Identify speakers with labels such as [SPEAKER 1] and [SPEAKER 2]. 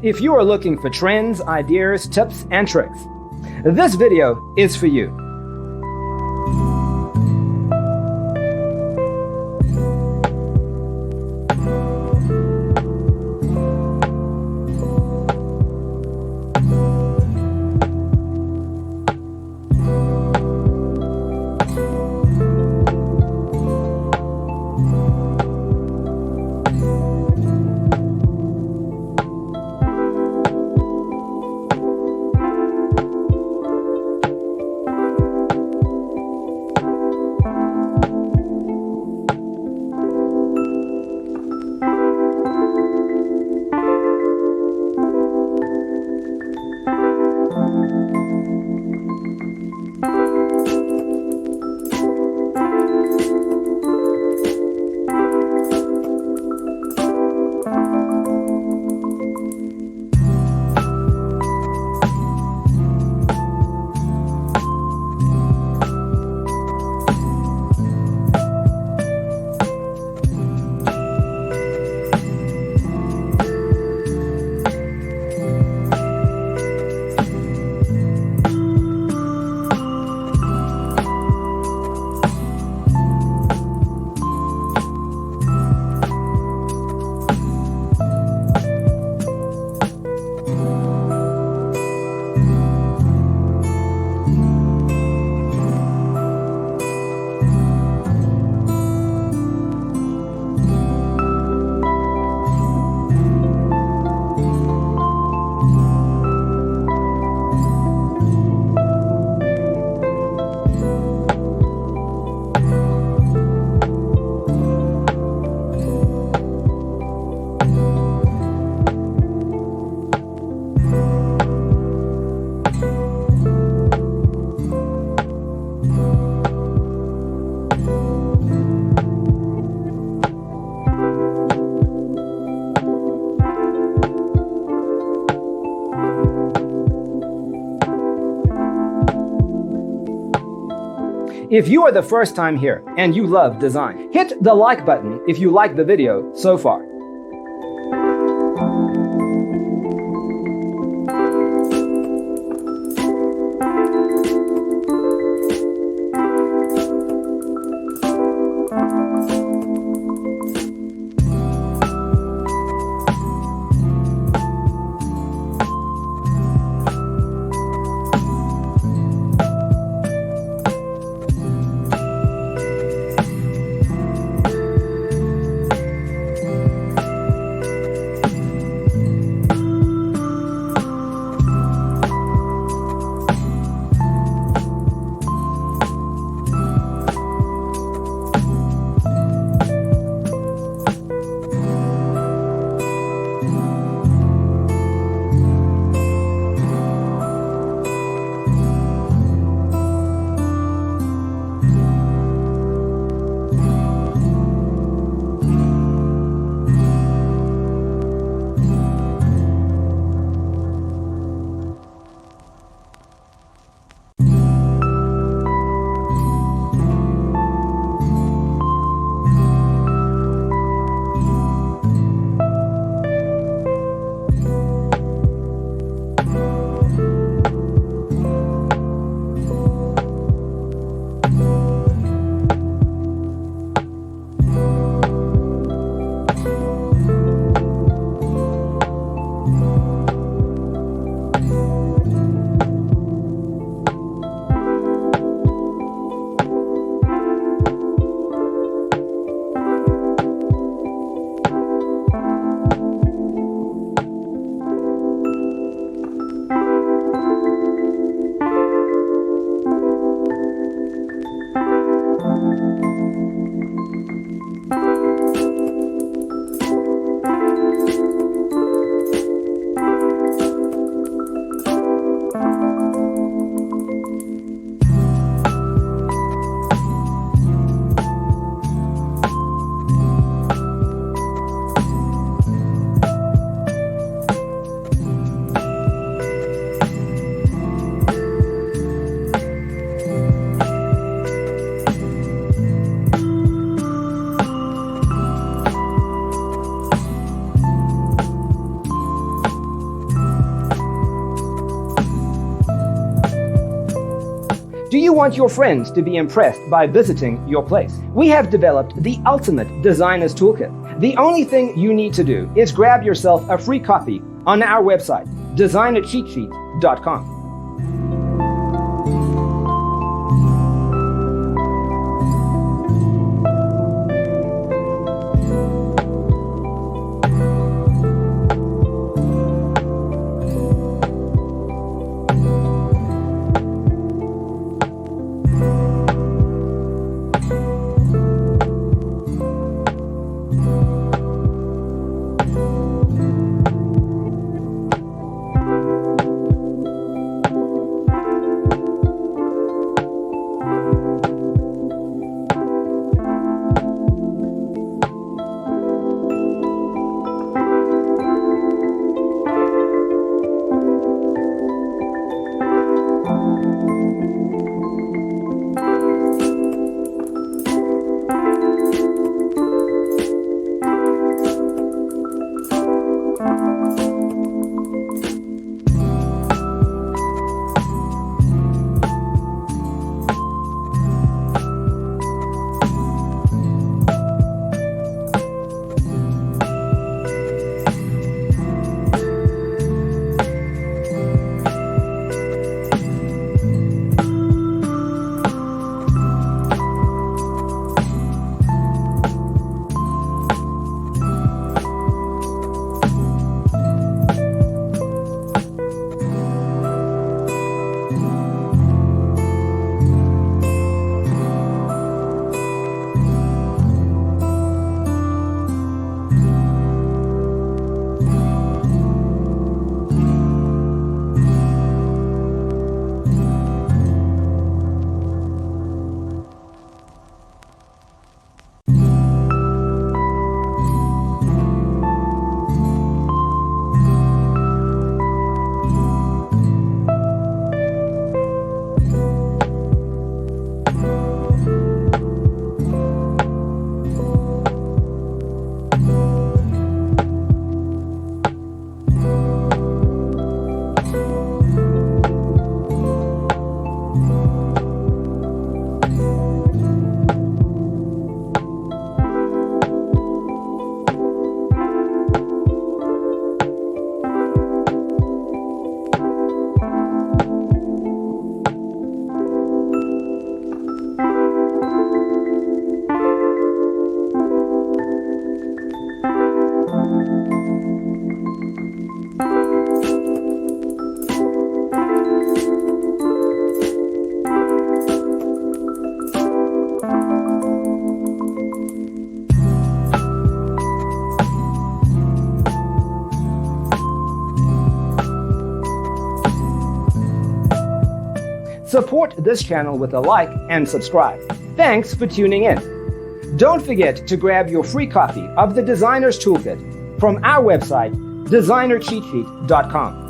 [SPEAKER 1] If you are looking for trends, ideas, tips, and tricks, this video is for you. If you are the first time here and you love design, hit the like button if you like the video so far. Do you want your friends to be impressed by visiting your place? We have developed the ultimate designer's toolkit. The only thing you need to do is grab yourself a free copy on our website, designercheatsheet.com. Support this channel with a like and subscribe. Thanks for tuning in. Don't forget to grab your free copy of the Designer's Toolkit from our website, designercheatsheet.com.